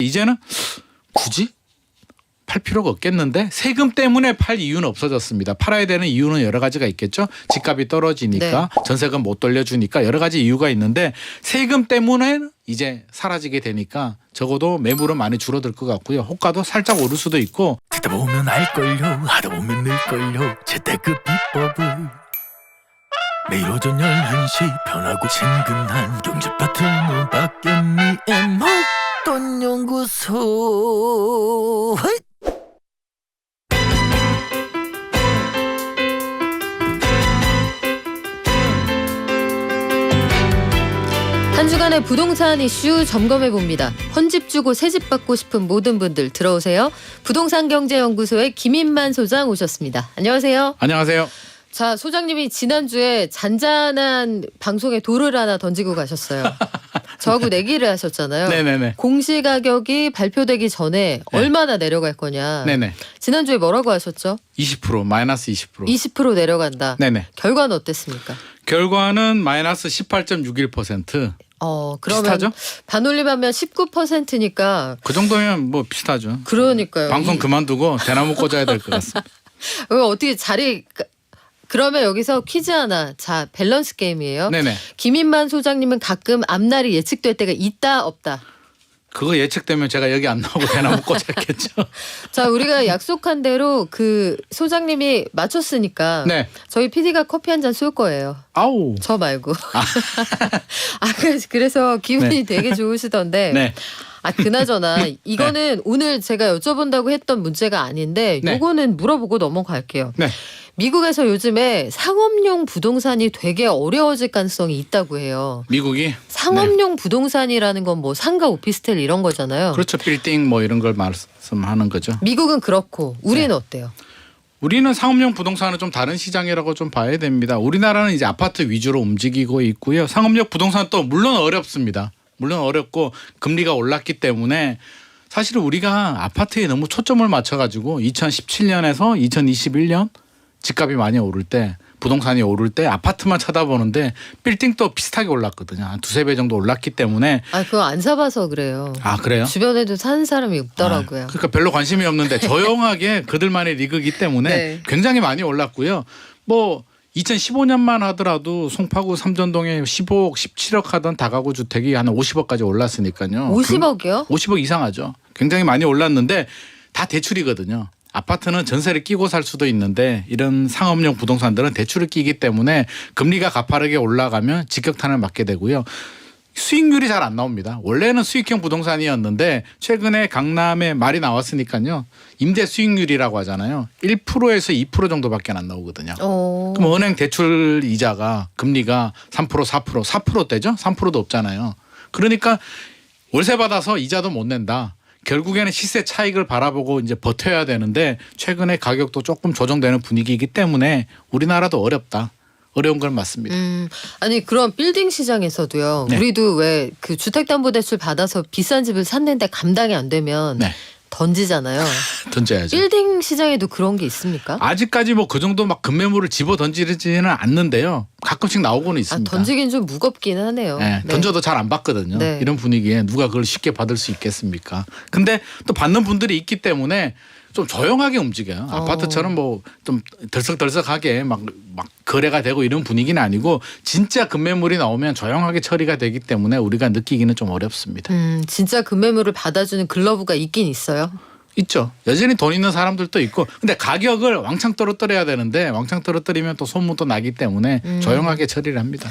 이제는 굳이 팔 필요가 없겠는데 세금 때문에 팔 이유는 없어졌습니다. 팔아야 되는 이유는 여러 가지가 있겠죠. 집값이 떨어지니까 전세금 못 돌려주니까 여러 가지 이유가 있는데 세금 때문에 이제 사라지게 되니까 적어도 매물은 많이 줄어들 것 같고요. 호가도 살짝 오를 수도 있고. 듣다 보면 알걸요 하다 보면 늘걸요 재테크 비법을 매일 오전 11시 편하고 친근한 경제 파트너 박연미의 목돈 연구소. 한 주간의 부동산 이슈 점검해 봅니다. 헌집 주고 새집 받고 싶은 모든 분들 들어오세요. 부동산경제연구소의 김인만 소장 오셨습니다. 안녕하세요. 안녕하세요. 자, 소장님이 지난주에 잔잔한 방송에 돌을 하나 던지고 가셨어요. 저하고 내기를 하셨잖아요. 네네네. 공시가격이 발표되기 전에 얼마나 내려갈 거냐. 네네. 지난주에 뭐라고 하셨죠? 20% 마이너스 20%. 20% 내려간다. 네네. 결과는 어땠습니까? 결과는 마이너스 18.61%. 그러면 비슷하죠? 반올림하면 19%니까 그 정도면 뭐 비슷하죠. 그러니까요. 방송 그만두고 대나무 꽂아야 될 것 같습니다. 어떻게 그러면 여기서 퀴즈 하나. 자, 밸런스 게임이에요. 네네. 김인만 소장님은 가끔 앞날이 예측될 때가 있다 없다. 그거 예측되면 제가 여기 안 나오고 대나무 꽂았겠죠. 자, 우리가 약속한 대로 그 소장님이 맞췄으니까 네. 저희 PD가 커피 한 잔 쏠 거예요. 아우. 저 말고. 그래서 기분이 네. 되게 좋으시던데. 네. 그나저나 이거는 오늘 제가 여쭤본다고 했던 문제가 아닌데 네. 요거는 물어보고 넘어갈게요. 네. 미국에서 요즘에 상업용 부동산이 되게 어려워질 가능성이 있다고 해요. 미국이 상업용 부동산이라는 건 뭐 상가 오피스텔 이런 거잖아요. 그렇죠. 빌딩 뭐 이런 걸 말씀하는 거죠. 미국은 그렇고 우리는 네. 어때요? 우리는 상업용 부동산은 좀 다른 시장이라고 좀 봐야 됩니다. 우리나라는 이제 아파트 위주로 움직이고 있고요. 상업용 부동산 또 물론 어렵습니다. 물론 어렵고 금리가 올랐기 때문에 사실은 우리가 아파트에 너무 초점을 맞춰가지고 2017년에서 2021년 집값이 많이 오를 때 부동산이 오를 때 아파트만 쳐다보는데 빌딩도 비슷하게 올랐거든요. 한 두세 배 정도 올랐기 때문에. 그거 안 사봐서 그래요. 그래요? 주변에도 사는 사람이 없더라고요. 그러니까 별로 관심이 없는데 조용하게 그들만의 리그이기 때문에 네. 굉장히 많이 올랐고요. 뭐 2015년만 하더라도 송파구 삼전동에 15억, 17억 하던 다가구 주택이 한 50억까지 올랐으니까요. 50억이요? 50억 이상하죠. 굉장히 많이 올랐는데 다 대출이거든요. 아파트는 전세를 끼고 살 수도 있는데 이런 상업용 부동산들은 대출을 끼기 때문에 금리가 가파르게 올라가면 직격탄을 맞게 되고요. 수익률이 잘 안 나옵니다. 원래는 수익형 부동산이었는데 최근에 강남에 말이 나왔으니까요. 임대 수익률이라고 하잖아요. 1%에서 2% 정도밖에 안 나오거든요. 그럼 은행 대출 이자가 금리가 3%, 4%, 4%대죠? 3%도 없잖아요. 그러니까 월세 받아서 이자도 못 낸다. 결국에는 시세 차익을 바라보고 이제 버텨야 되는데 최근에 가격도 조금 조정되는 분위기이기 때문에 우리나라도 어렵다. 어려운 건 맞습니다. 아니 그럼 빌딩 시장에서도요. 네. 우리도 왜 그 주택담보대출 받아서 비싼 집을 샀는데 감당이 안 되면 네. 던지잖아요. 던져야죠. 빌딩 시장에도 그런 게 있습니까? 아직까지 뭐 그 정도 막 급매물을 집어 던지지는 않는데요. 가끔씩 나오고는 있습니다. 던지긴 좀 무겁긴 하네요. 네, 네. 던져도 잘 안 받거든요. 네. 이런 분위기에 누가 그걸 쉽게 받을 수 있겠습니까? 근데 또 받는 분들이 있기 때문에 좀 조용하게 움직여요. 아파트처럼 뭐 좀 덜썩덜썩하게 막 거래가 되고 이런 분위기는 아니고 진짜 급매물이 나오면 조용하게 처리가 되기 때문에 우리가 느끼기는 좀 어렵습니다. 진짜 급매물을 받아주는 글러브가 있긴 있어요. 있죠. 여전히 돈 있는 사람들도 있고 근데 가격을 왕창 떨어뜨려야 되는데 왕창 떨어뜨리면 또 소문도 나기 때문에 조용하게 처리를 합니다.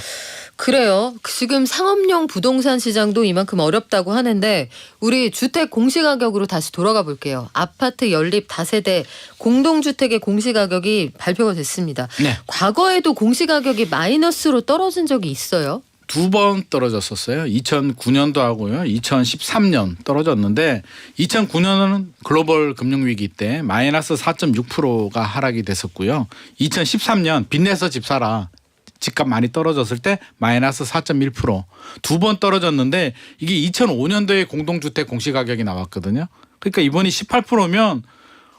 그래요. 지금 상업용 부동산 시장도 이만큼 어렵다고 하는데 우리 주택 공시가격으로 다시 돌아가 볼게요. 아파트 연립 다세대 공동주택의 공시가격이 발표가 됐습니다. 네. 과거에도 공시가격이 마이너스로 떨어진 적이 있어요. 2번 떨어졌었어요. 2009년도 하고요. 2013년 떨어졌는데 2009년은 글로벌 금융위기 때 마이너스 4.6%가 하락이 됐었고요. 2013년 빚내서 집 사라. 집값 많이 떨어졌을 때 마이너스 4.1% 2번 떨어졌는데 이게 2005년도에 공동주택 공시가격이 나왔거든요. 그러니까 이번이 18%면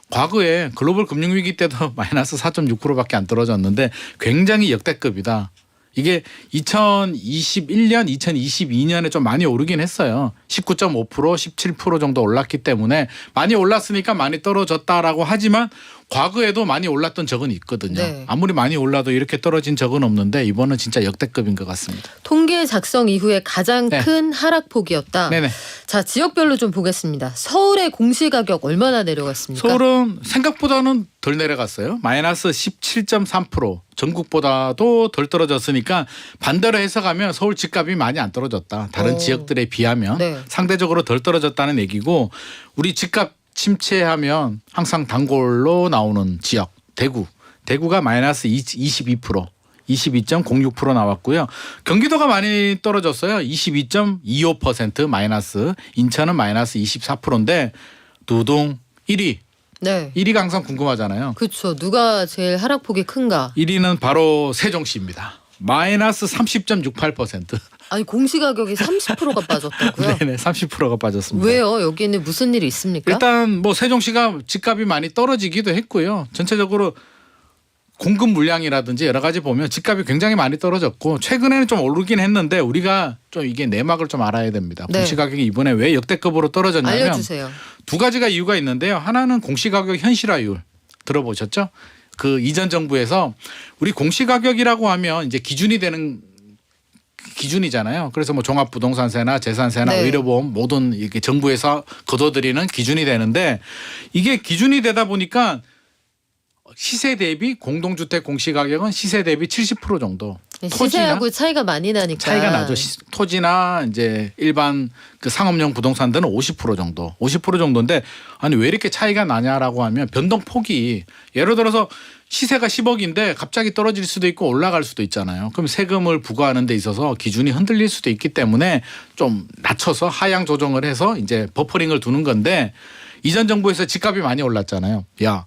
과거에 글로벌 금융위기 때도 마이너스 4.6%밖에 안 떨어졌는데 굉장히 역대급이다. 이게 2021년, 2022년에 좀 많이 오르긴 했어요. 19.5%, 17% 정도 올랐기 때문에 많이 올랐으니까 많이 떨어졌다라고 하지만 과거에도 많이 올랐던 적은 있거든요. 네. 아무리 많이 올라도 이렇게 떨어진 적은 없는데 이번은 진짜 역대급인 것 같습니다. 통계 작성 이후에 가장 네. 큰 하락폭이었다. 네네. 자, 지역별로 좀 보겠습니다. 서울의 공시가격 얼마나 내려갔습니까? 서울은 생각보다는 덜 내려갔어요. 마이너스 17.3%. 전국보다도 덜 떨어졌으니까 반대로 해석하면 서울 집값이 많이 안 떨어졌다. 다른 오. 지역들에 비하면 네. 상대적으로 덜 떨어졌다는 얘기고 우리 집값 침체하면 항상 단골로 나오는 지역 대구가 마이너스 22%. 22.06% 나왔고요. 경기도가 많이 떨어졌어요. 22.25% 마이너스. 인천은 마이너스 24%인데 두둥 1위. 네. 1위가 항상 궁금하잖아요. 그렇죠. 누가 제일 하락폭이 큰가? 1위는 바로 세종시입니다. 마이너스 30.68%. 아니 공시가격이 30%가 빠졌다고요? 네네 30%가 빠졌습니다. 왜요? 여기는 무슨 일이 있습니까? 일단 뭐 세종시가 집값이 많이 떨어지기도 했고요. 전체적으로 공급 물량이라든지 여러 가지 보면 집값이 굉장히 많이 떨어졌고 최근에는 좀 오르긴 했는데 우리가 좀 이게 내막을 좀 알아야 됩니다. 네. 공시가격이 이번에 왜 역대급으로 떨어졌냐면 알려주세요. 두 가지가 이유가 있는데요. 하나는 공시가격 현실화율 들어보셨죠? 그 이전 정부에서 우리 공시가격이라고 하면 이제 기준이 되는 기준이잖아요. 그래서 뭐 종합부동산세나 재산세나 네. 의료보험 모든 이게 정부에서 거둬들이는 기준이 되는데 이게 기준이 되다 보니까 시세 대비 공동주택 공시가격은 시세 대비 70% 정도. 시세하고 차이가 많이 나니까. 차이가 나죠. 토지나 이제 일반 그 상업용 부동산들은 50% 정도, 50% 정도인데 아니 왜 이렇게 차이가 나냐라고 하면 변동폭이 예를 들어서 시세가 10억인데 갑자기 떨어질 수도 있고 올라갈 수도 있잖아요. 그럼 세금을 부과하는 데 있어서 기준이 흔들릴 수도 있기 때문에 좀 낮춰서 하향 조정을 해서 이제 버퍼링을 두는 건데 이전 정부에서 집값이 많이 올랐잖아요. 야,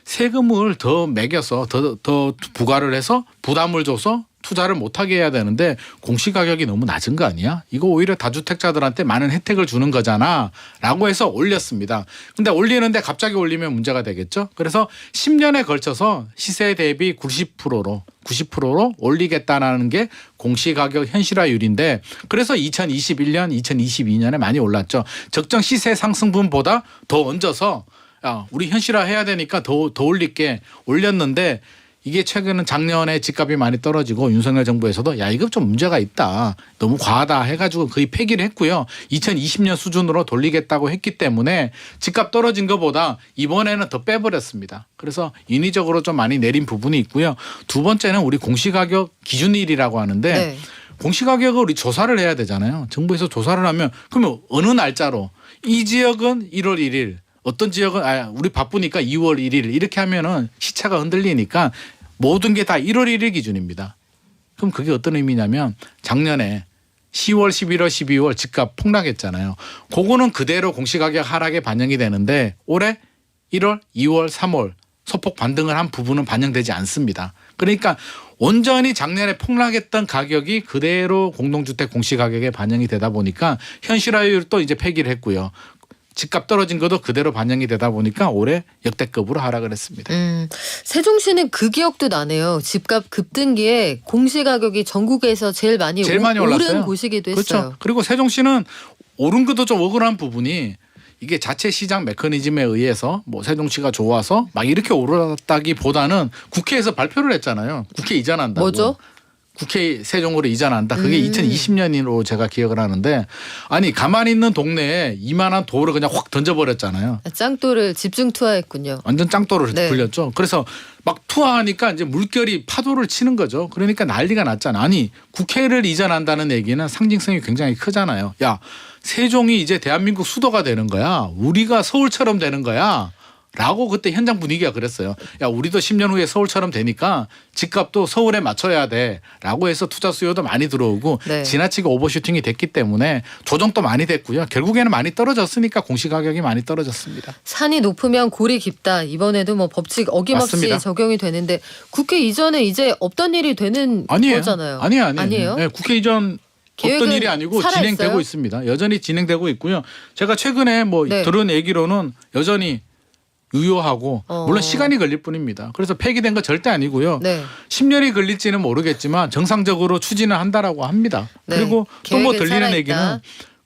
세금을 더 매겨서 더 부과를 해서 부담을 줘서 투자를 못하게 해야 되는데 공시가격이 너무 낮은 거 아니야? 이거 오히려 다주택자들한테 많은 혜택을 주는 거잖아 라고 해서 올렸습니다. 근데 올리는데 갑자기 올리면 문제가 되겠죠. 그래서 10년에 걸쳐서 시세 대비 90%로 올리겠다는 게 공시가격 현실화율인데 그래서 2021년, 2022년에 많이 올랐죠. 적정 시세 상승분보다 더 얹어서 야, 우리 현실화 해야 되니까 더 올릴게 올렸는데 이게 최근은 작년에 집값이 많이 떨어지고 윤석열 정부에서도 야 이거 좀 문제가 있다. 너무 과하다 해가지고 거의 폐기를 했고요. 2020년 수준으로 돌리겠다고 했기 때문에 집값 떨어진 것보다 이번에는 더 빼버렸습니다. 그래서 인위적으로 좀 많이 내린 부분이 있고요. 두 번째는 우리 공시가격 기준일이라고 하는데 네. 공시가격을 우리 조사를 해야 되잖아요. 정부에서 조사를 하면 그러면 어느 날짜로 이 지역은 1월 1일 어떤 지역은 우리 바쁘니까 2월 1일 이렇게 하면은 시차가 흔들리니까 모든 게 다 1월 1일 기준입니다. 그럼 그게 어떤 의미냐면 작년에 10월, 11월, 12월 집값 폭락했잖아요. 그거는 그대로 공시가격 하락에 반영이 되는데 올해 1월, 2월, 3월 소폭 반등을 한 부분은 반영되지 않습니다. 그러니까 온전히 작년에 폭락했던 가격이 그대로 공동주택 공시가격에 반영이 되다 보니까 현실화율도 이제 폐기를 했고요. 집값 떨어진 것도 그대로 반영이 되다 보니까 올해 역대급으로 하락을 했습니다. 세종시는 그 기억도 나네요. 집값 급등기에 공시가격이 전국에서 제일 많이 올랐어요. 오른 곳이기도 했어요. 그렇죠. 그리고 세종시는 오른 것도 좀 억울한 부분이 이게 자체 시장 메커니즘에 의해서 뭐 세종시가 좋아서 막 이렇게 오르다기보다는 국회에서 발표를 했잖아요. 국회 이전한다고. 뭐죠? 국회 세종으로 이전한다. 그게 2020년으로 제가 기억을 하는데 아니 가만히 있는 동네에 이만한 돌을 그냥 확 던져버렸잖아요. 짱돌을 집중 투하했군요. 완전 짱돌을 네. 굴렸죠. 그래서 막 투하하니까 이제 물결이 파도를 치는 거죠. 그러니까 난리가 났잖아. 아니 국회를 이전한다는 얘기는 상징성이 굉장히 크잖아요. 야 세종이 이제 대한민국 수도가 되는 거야. 우리가 서울처럼 되는 거야. 라고 그때 현장 분위기가 그랬어요. 야 우리도 10년 후에 서울처럼 되니까 집값도 서울에 맞춰야 돼. 라고 해서 투자 수요도 많이 들어오고 네. 지나치게 오버슈팅이 됐기 때문에 조정도 많이 됐고요. 결국에는 많이 떨어졌으니까 공시가격이 많이 떨어졌습니다. 산이 높으면 골이 깊다. 이번에도 뭐 법칙 어김없이 맞습니다. 적용이 되는데 국회 이전에 이제 없던 일이 되는 아니에요. 거잖아요. 아니에요. 네, 국회 이전 어떤 계획은 일이 아니고 살아있어요? 진행되고 있습니다. 여전히 진행되고 있고요. 제가 최근에 뭐 네. 들은 얘기로는 여전히 유효하고 물론 시간이 걸릴 뿐입니다. 그래서 폐기된 거 절대 아니고요. 네. 10년이 걸릴지는 모르겠지만 정상적으로 추진을 한다라고 합니다. 네. 그리고 또 뭐 계획은 들리는 살아있다. 얘기는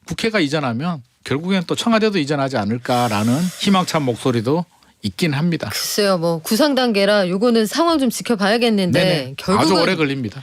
국회가 이전하면 결국엔 또 청와대도 이전하지 않을까라는 희망찬 목소리도 있긴 합니다. 글쎄요, 뭐 구상 단계라 요거는 상황 좀 지켜봐야겠는데 네네. 결국은 아주 오래 걸립니다.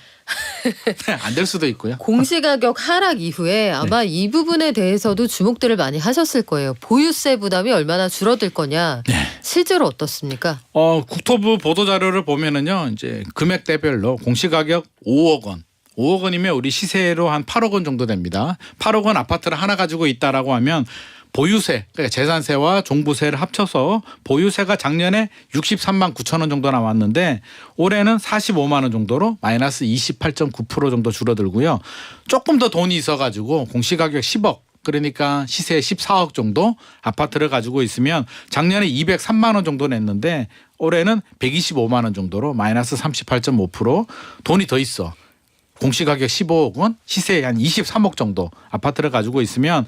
안 될 수도 있고요. 공시가격 하락 이후에 아마 네. 이 부분에 대해서도 주목들을 많이 하셨을 거예요. 보유세 부담이 얼마나 줄어들 거냐. 네. 실제로 어떻습니까? 국토부 보도 자료를 보면은요, 이제 금액대별로 공시가격 5억 원. 5억 원이면 우리 시세로 한 8억 원 정도 됩니다. 8억 원 아파트를 하나 가지고 있다라고 하면 보유세, 그러니까 재산세와 종부세를 합쳐서 보유세가 작년에 63만 9천 원 정도 나왔는데 올해는 45만 원 정도로 마이너스 28.9% 정도 줄어들고요. 조금 더 돈이 있어가지고 공시가격 10억, 그러니까 시세 14억 정도 아파트를 가지고 있으면 작년에 203만 원 정도 냈는데 올해는 125만 원 정도로 마이너스 38.5% 돈이 더 있어. 공시가격 15억 원, 시세 한 23억 정도 아파트를 가지고 있으면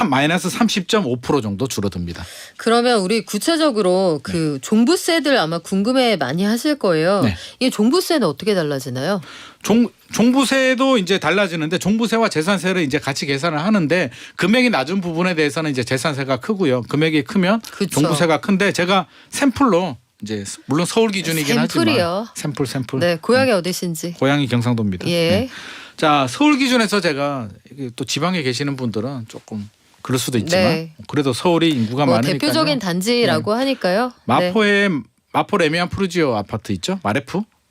마이너스 30.5% 정도 줄어듭니다. 그러면 우리 구체적으로 그 종부세들 아마 궁금해 많이 하실 거예요. 네. 이 종부세는 어떻게 달라지나요? 종부세도 이제 달라지는데 종부세와 재산세를 이제 같이 계산을 하는데 금액이 낮은 부분에 대해서는 이제 재산세가 크고요. 금액이 크면 그쵸. 종부세가 큰데 제가 샘플로 이제 물론 서울 기준이긴 샘플이요. 하지만 샘플. 네, 고향이 어디신지. 고향이 경상도입니다. 예. 네. 자, 서울 기준에서 제가 이게 또 지방에 계시는 분들은 조금 그럴 수도 있지만 네. 그래도 서울이 인구가 뭐 많으니까요. 대표적인 단지라고 하니까요. 네. 마포 레미안 푸르지오 아파트 있죠?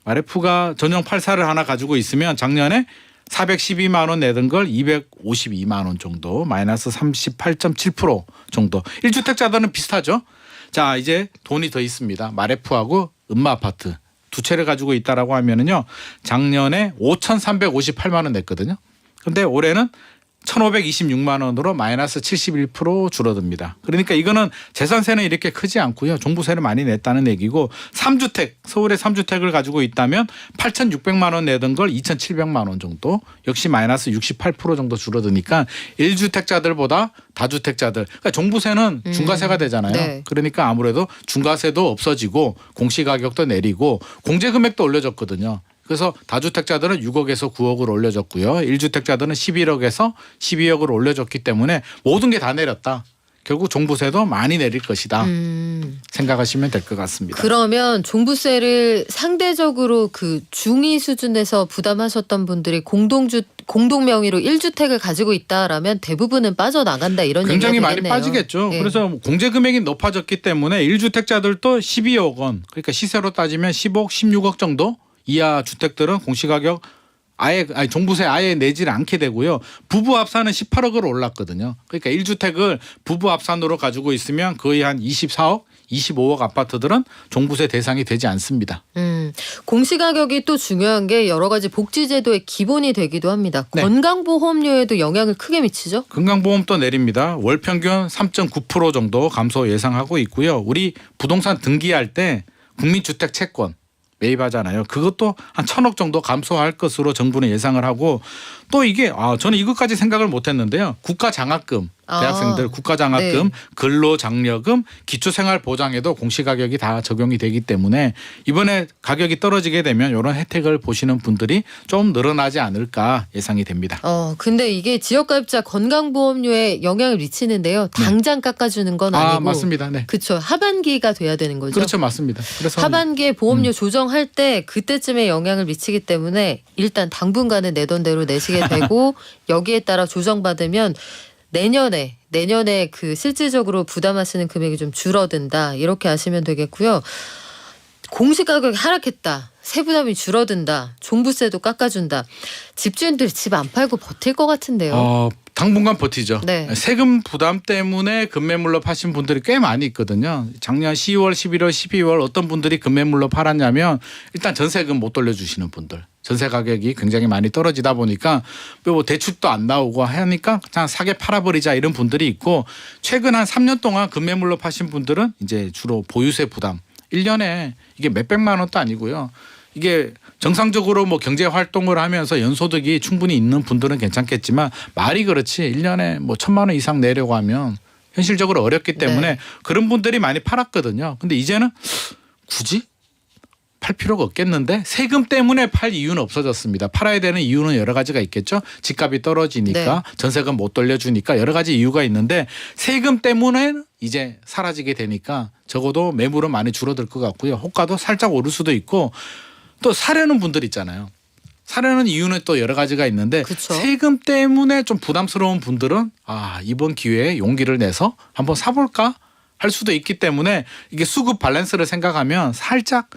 마레프가 전용 8사를 하나 가지고 있으면 작년에 412만 원 내던 걸 252만 원 정도, 마이너스 38.7% 정도. 1주택자들은 비슷하죠. 자, 이제 돈이 더 있습니다. 마레프하고 음마 아파트 두 채를 가지고 있다라고 하면은요. 작년에 5,358만 원 냈거든요. 근데 올해는 1,526만 원으로 마이너스 71% 줄어듭니다. 그러니까 이거는 재산세는 이렇게 크지 않고요. 종부세를 많이 냈다는 얘기고 3주택, 서울에 3주택을 가지고 있다면 8,600만 원 내던 걸 2,700만 원 정도, 역시 마이너스 68% 정도 줄어드니까 1주택자들보다 다주택자들, 그러니까 종부세는 중과세가 되잖아요. 네. 그러니까 아무래도 중과세도 없어지고 공시가격도 내리고 공제금액도 올려졌거든요. 그래서 다주택자들은 6억에서 9억을 올려줬고요. 1주택자들은 11억에서 12억을 올려줬기 때문에 모든 게 다 내렸다. 결국 종부세도 많이 내릴 것이다. 생각하시면 될 것 같습니다. 그러면 종부세를 상대적으로 그 중위 수준에서 부담하셨던 분들이 공동 명의로 1주택을 가지고 있다라면 대부분은 빠져나간다 이런 얘기가 굉장히 많이 되겠네요. 빠지겠죠. 예. 그래서 공제 금액이 높아졌기 때문에 1주택자들도 12억 원, 그러니까 시세로 따지면 10억, 16억 정도 이하 주택들은 공시가격 종부세 아예 내질 않게 되고요. 부부 합산은 18억으로 올랐거든요. 그러니까 1주택을 부부 합산으로 가지고 있으면 거의 한 24억, 25억 아파트들은 종부세 대상이 되지 않습니다. 공시가격이 또 중요한 게 여러 가지 복지제도의 기본이 되기도 합니다. 네. 건강보험료에도 영향을 크게 미치죠? 건강보험도 내립니다. 월 평균 3.9% 정도 감소 예상하고 있고요. 우리 부동산 등기할 때 국민주택 채권 매입하잖아요. 그것도 한 1,000억 정도 감소할 것으로 정부는 예상을 하고 또 이게 저는 이것까지 생각을 못했는데요. 국가장학금 대학생들 국가장학금, 네. 근로장려금, 기초생활보장에도 공시가격이 다 적용이 되기 때문에 이번에 가격이 떨어지게 되면 이런 혜택을 보시는 분들이 좀 늘어나지 않을까 예상이 됩니다. 근데 이게 지역가입자 건강보험료에 영향을 미치는데요. 당장 깎아주는 건 아니고. 맞습니다. 네. 그렇죠. 하반기가 돼야 되는 거죠. 그렇죠. 맞습니다. 그래서 하반기에 보험료 조정할 때 그때쯤에 영향을 미치기 때문에 일단 당분간은 내던 대로 내시게 되고 여기에 따라 조정받으면 내년에 그 실질적으로 부담하시는 금액이 좀 줄어든다 이렇게 아시면 되겠고요. 공시가격이 하락했다. 세부담이 줄어든다. 종부세도 깎아준다. 집주인들이 집 안 팔고 버틸 것 같은데요. 당분간 버티죠. 네. 세금 부담 때문에 급매물로 파신 분들이 꽤 많이 있거든요. 작년 10월, 11월, 12월 어떤 분들이 급매물로 팔았냐면 일단 전세금 못 돌려주시는 분들. 전세 가격이 굉장히 많이 떨어지다 보니까 뭐 대출도 안 나오고 하니까 그냥 사게 팔아버리자 이런 분들이 있고 최근 한 3년 동안 급매물로 파신 분들은 이제 주로 보유세 부담. 1년에 이게 몇백만 원도 아니고요. 이게 정상적으로 뭐 경제 활동을 하면서 연소득이 충분히 있는 분들은 괜찮겠지만 말이 그렇지 1년에 뭐 1,000만 원 이상 내려고 하면 현실적으로 어렵기 때문에 네. 그런 분들이 많이 팔았거든요. 근데 이제는 굳이 팔 필요가 없겠는데 세금 때문에 팔 이유는 없어졌습니다. 팔아야 되는 이유는 여러 가지가 있겠죠. 집값이 떨어지니까 네. 전세금 못 돌려주니까 여러 가지 이유가 있는데 세금 때문에 이제 사라지게 되니까 적어도 매물은 많이 줄어들 것 같고요. 호가도 살짝 오를 수도 있고 또 사려는 분들 있잖아요. 사려는 이유는 또 여러 가지가 있는데 그쵸. 세금 때문에 좀 부담스러운 분들은 이번 기회에 용기를 내서 한번 사볼까 할 수도 있기 때문에 이게 수급 밸런스를 생각하면 살짝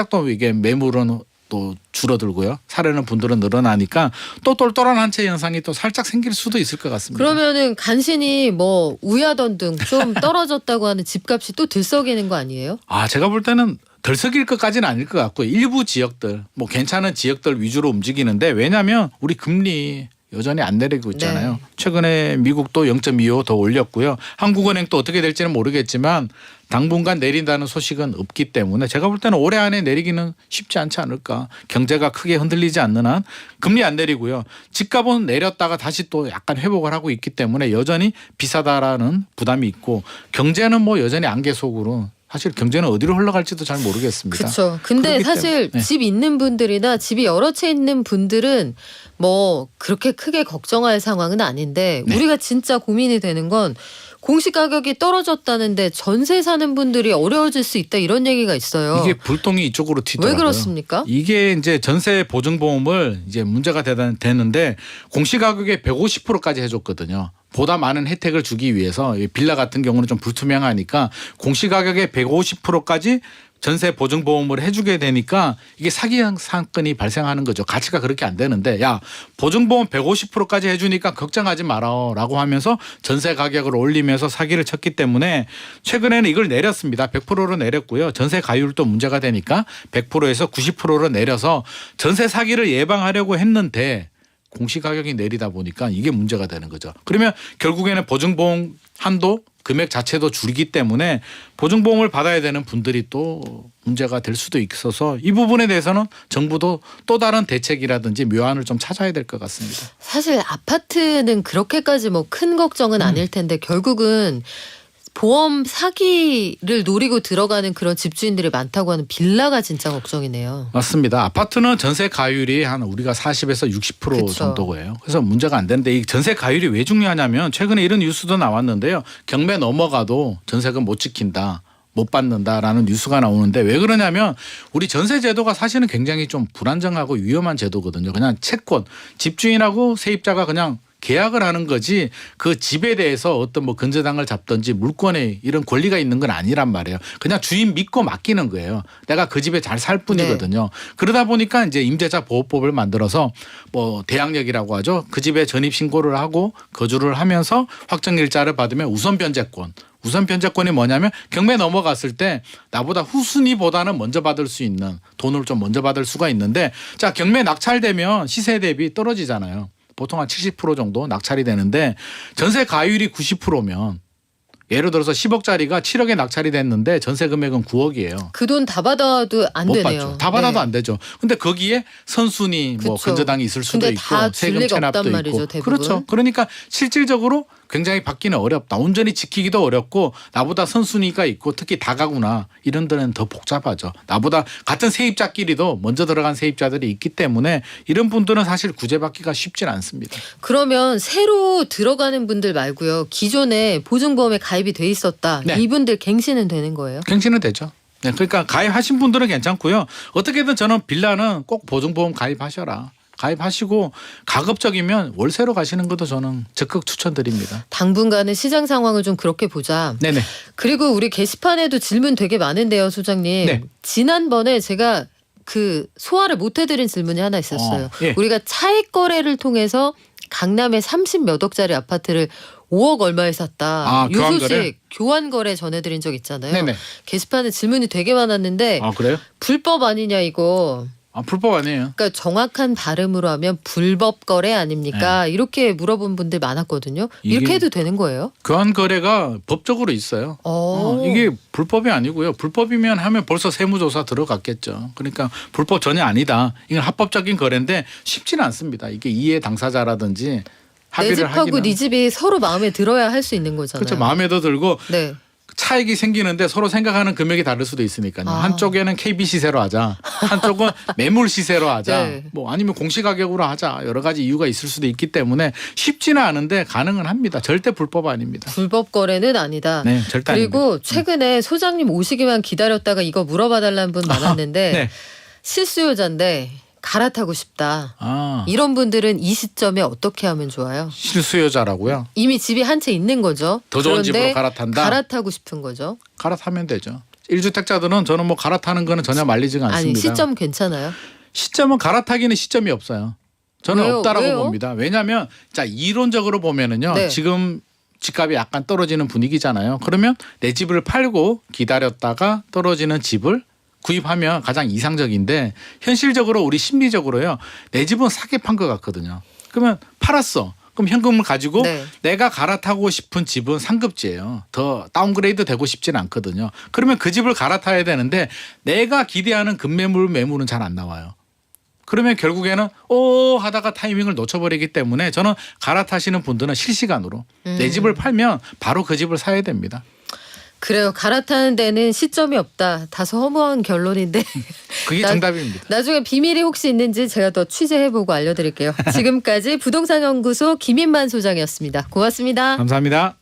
또 이게 매물은 또 줄어들고요. 사려는 분들은 늘어나니까 또 똘똘한 한 채 현상이 또 살짝 생길 수도 있을 것 같습니다. 그러면은 간신히 뭐 우야던 등 좀 떨어졌다고 하는 집값이 또 들썩이는 거 아니에요? 제가 볼 때는 덜썩일 것까지는 아닐 것 같고 일부 지역들 뭐 괜찮은 지역들 위주로 움직이는데 왜냐하면 우리 금리 여전히 안 내리고 있잖아요. 네. 최근에 미국도 0.25 더 올렸고요. 한국은행도 어떻게 될지는 모르겠지만 당분간 내린다는 소식은 없기 때문에 제가 볼 때는 올해 안에 내리기는 쉽지 않지 않을까. 경제가 크게 흔들리지 않는 한 금리 안 내리고요. 집값은 내렸다가 다시 또 약간 회복을 하고 있기 때문에 여전히 비싸다라는 부담이 있고 경제는 뭐 여전히 안개 속으로 사실 경제는 어디로 흘러갈지도 잘 모르겠습니다. 그렇죠. 근데 그렇기 사실 때문에. 네. 집 있는 분들이나 집이 여러 채 있는 분들은 뭐 그렇게 크게 걱정할 상황은 아닌데 네. 우리가 진짜 고민이 되는 건 공시 가격이 떨어졌다는데 전세 사는 분들이 어려워질 수 있다 이런 얘기가 있어요. 이게 불똥이 이쪽으로 튀더라고요. 왜 그렇습니까? 이게 이제 전세 보증보험을 이제 문제가 되는데 공시가격의 150%까지 해줬거든요. 보다 많은 혜택을 주기 위해서 빌라 같은 경우는 좀 불투명하니까 공시가격의 150%까지 전세 보증보험을 해주게 되니까 이게 사기 사건이 발생하는 거죠. 가치가 그렇게 안 되는데 보증보험 150%까지 해주니까 걱정하지 마라라고 하면서 전세 가격을 올리면서 사기를 쳤기 때문에 최근에는 이걸 내렸습니다. 100%로 내렸고요. 전세 가율도 문제가 되니까 100%에서 90%로 내려서 전세 사기를 예방하려고 했는데 공시가격이 내리다 보니까 이게 문제가 되는 거죠. 그러면 결국에는 보증보험 한도 금액 자체도 줄이기 때문에 보증보험을 받아야 되는 분들이 또 문제가 될 수도 있어서 이 부분에 대해서는 정부도 또 다른 대책이라든지 묘안을 좀 찾아야 될 것 같습니다. 사실 아파트는 그렇게까지 뭐 큰 걱정은 아닐 텐데 결국은 보험 사기를 노리고 들어가는 그런 집주인들이 많다고 하는 빌라가 진짜 걱정이네요. 맞습니다. 아파트는 전세 가율이 한 우리가 40에서 60% 그쵸. 정도고요. 그래서 문제가 안 되는데 이 전세 가율이 왜 중요하냐면 최근에 이런 뉴스도 나왔는데요. 경매 넘어가도 전세금 못 지킨다. 못 받는다라는 뉴스가 나오는데 왜 그러냐면 우리 전세 제도가 사실은 굉장히 좀 불안정하고 위험한 제도거든요. 그냥 채권 집주인하고 세입자가 그냥 계약을 하는 거지 그 집에 대해서 어떤 뭐 근저당을 잡든지 물권에 이런 권리가 있는 건 아니란 말이에요. 그냥 주인 믿고 맡기는 거예요. 내가 그 집에 잘 살 뿐이거든요. 그러다 보니까 이제 임대차 보호법을 만들어서 뭐 대항력이라고 하죠. 그 집에 전입 신고를 하고 거주를 하면서 확정일자를 받으면 우선 변제권. 우선 변제권이 뭐냐면 경매 넘어갔을 때 나보다 후순위보다는 먼저 받을 수 있는 돈을 좀 먼저 받을 수가 있는데 자 경매 낙찰되면 시세 대비 떨어지잖아요. 보통 한 70% 정도 낙찰이 되는데 전세 가율이 90%면 예를 들어서 10억짜리가 7억에 낙찰이 됐는데 전세 금액은 9억이에요. 그 돈 다 받아도 안 못 되네요. 받죠. 다 받아도 네. 안 되죠. 근데 거기에 선순위 뭐 그쵸. 근저당이 있을 수도 근데 있고 다 줄 세금 리가 체납도 없단 있고 말이죠, 대부분. 그렇죠. 그러니까 실질적으로 굉장히 받기는 어렵다. 온전히 지키기도 어렵고 나보다 선순위가 있고 특히 다가구나 이런 데는 더 복잡하죠. 나보다 같은 세입자끼리도 먼저 들어간 세입자들이 있기 때문에 이런 분들은 사실 구제받기가 쉽진 않습니다. 그러면 새로 들어가는 분들 말고요. 기존에 보증보험에 가입이 돼 있었다. 네. 이분들 갱신은 되는 거예요? 갱신은 되죠. 네, 그러니까 가입하신 분들은 괜찮고요. 어떻게든 저는 빌라는 꼭 보증보험 가입하셔라. 가입하시고 가급적이면 월세로 가시는 것도 저는 적극 추천드립니다. 당분간은 시장 상황을 좀 그렇게 보자. 네네. 그리고 우리 게시판에도 질문 되게 많은데요, 소장님. 네. 지난번에 제가 그 소화를 못 해드린 질문이 하나 있었어요. 예. 우리가 차익 거래를 통해서 강남의 30몇 억짜리 아파트를 5억 얼마에 샀다. 요 교환 소식 거래? 교환 거래 전해드린 적 있잖아요. 네네. 게시판에 질문이 되게 많았는데 그래요? 불법 아니냐 이거. 불법 아니에요. 그러니까 정확한 발음으로 하면 불법 거래 아닙니까? 이렇게 물어본 분들 많았거든요. 이렇게 이게- 해도 되는 거예요? 교환 거래가 법적으로 있어요. 이게 불법이 아니고요. 불법이면 하면 벌써 세무조사 들어갔겠죠. 그러니까 불법 전혀 아니다. 이건 합법적인 거래인데 쉽지는 않습니다. 이게 이해 당사자라든지 내 합의를 집하고 하기는. 네 집이 서로 마음에 들어야 할 수 있는 거잖아요. 그렇죠. 마음에도 들고 네. 차익이 생기는데 서로 생각하는 금액이 다를 수도 있으니까요. 아. 한쪽에는 KB 시세로 하자, 한쪽은 매물 시세로 하자, 네. 뭐 아니면 공시가격으로 하자, 여러 가지 이유가 있을 수도 있기 때문에 쉽지는 않은데 가능은 합니다. 절대 불법 아닙니다. 불법 거래는 아니다. 네, 절대 그리고 아닙니다. 최근에 소장님 오시기만 기다렸다가 이거 물어봐달라는 분 많았는데 네. 실수요자인데 갈아타고 싶다. 아, 이런 분들은 이 시점에 어떻게 하면 좋아요? 실수요자라고요? 이미 집이 한 채 있는 거죠. 더 좋은 그런데 집으로 갈아탄다? 갈아타고 싶은 거죠. 갈아타면 되죠. 1주택자들은 저는 뭐 갈아타는 거는 전혀 말리지가 아니 않습니다. 시점 괜찮아요? 시점은 갈아타기는 시점이 없어요. 저는 왜요? 없다라고 왜요? 봅니다. 왜냐하면 자 이론적으로 보면은요. 네. 지금 집값이 약간 떨어지는 분위기잖아요. 그러면 내 집을 팔고 기다렸다가 떨어지는 집을 구입하면 가장 이상적인데 현실적으로 우리 심리적으로요. 내 집은 싸게 판 것 같거든요. 그러면 팔았어. 그럼 현금을 가지고 네. 내가 갈아타고 싶은 집은 상급지예요. 더 다운그레이드 되고 싶지는 않거든요. 그러면 그 집을 갈아타야 되는데 내가 기대하는 매물은 잘 안 나와요. 그러면 결국에는 하다가 타이밍을 놓쳐버리기 때문에 저는 갈아타시는 분들은 실시간으로 내 집을 팔면 바로 그 집을 사야 됩니다. 그래요. 갈아타는 데는 시점이 없다. 다소 허무한 결론인데 그게 나- 정답입니다. 나중에 비밀이 혹시 있는지 제가 더 취재해보고 알려드릴게요. 지금까지 부동산연구소 김인만 소장이었습니다. 고맙습니다. 감사합니다.